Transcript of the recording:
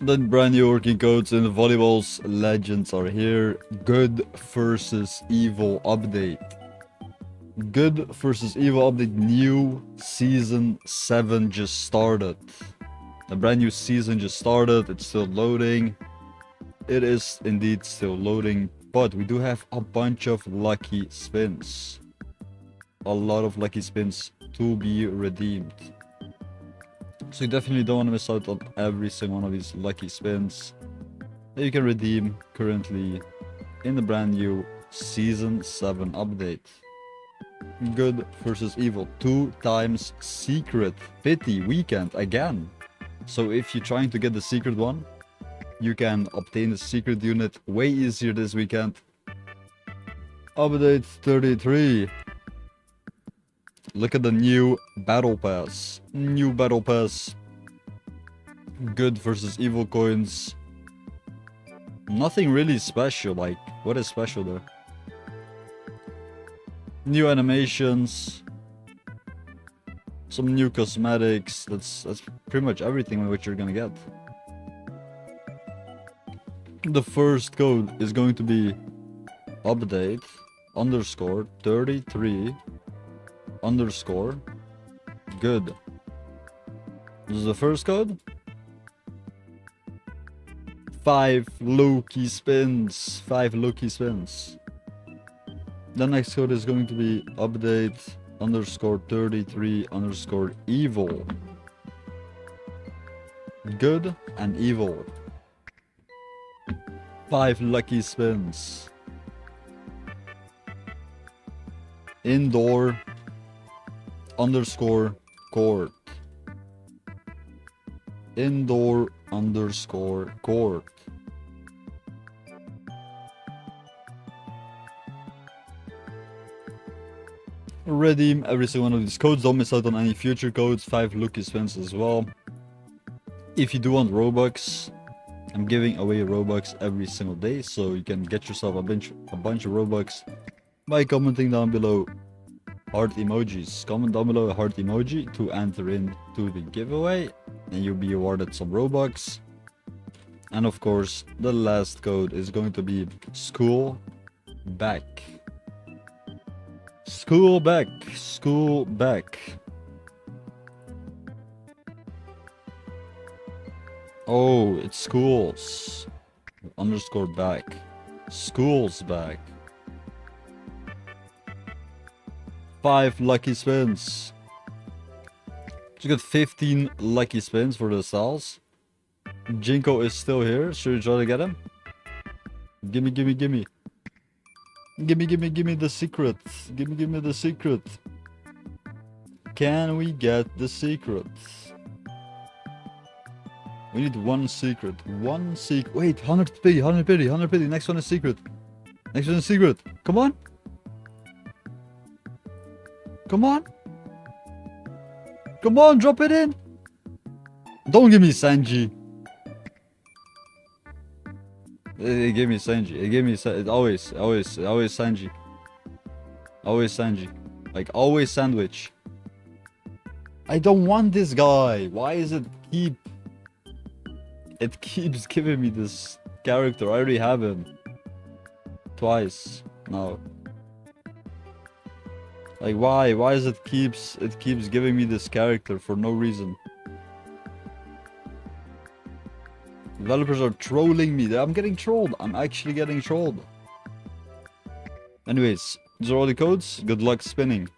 The brand new working codes in Volleyball's Legends are here. Good versus Evil update. Good versus Evil update. New season 7 just started. The brand new season just started. It's still loading. It is indeed still loading. But we do have a bunch of lucky spins. A lot of lucky spins to be redeemed. So you definitely don't want to miss out on every single one of these lucky spins that you can redeem currently in the brand new Season 7 update. Good versus Evil. 2 times secret pity weekend again. So if you're trying to get the secret one, you can obtain the secret unit way easier this weekend. Update 33. Look at the new battle pass. New battle pass. Good versus evil coins. Nothing really special. Like, what is special there? New animations. Some new cosmetics. That's pretty much everything what you're gonna get. The first code is going to be update underscore 33 underscore good. This is the first code. 5 lucky spins. 5 lucky spins. The next code is going to be update underscore 33 underscore evil. Good and evil. 5 lucky spins. Indoor underscore court. Indoor underscore court. Redeem every single one of these codes. Don't miss out on any future codes. 5 lucky spins as well. If you do want Robux, I'm giving away Robux every single day, so you can get yourself a bunch of Robux by commenting down below heart emojis. Comment down below a heart emoji to enter into the giveaway, and you'll be awarded some Robux. And of course, the last code is going to be school back. School back. School back. Oh, it's schools underscore back. Schools back. 5 lucky spins. You got 15 lucky spins for the cells. Jinko is still here. Should we try to get him? Gimme, gimme, gimme. Gimme, gimme, gimme the secret. Gimme, gimme the secret. Can we get the secret? We need one secret. One secret. Wait, 100 pity, 100 pity, 100 pity. Next one is secret. Next one is secret. Come on. Come on. Come on, drop it in. Don't give me Sanji. It gave me Sanji. It gave me always Sanji. Always Sanji. Like, always sandwich. I don't want this guy. Why is it It keeps giving me this character. I already have him. Twice now. Like, why? Why is it keeps giving me this character for no reason? Developers are trolling me. I'm getting trolled. I'm actually getting trolled. Anyways, these are all the codes. Good luck spinning.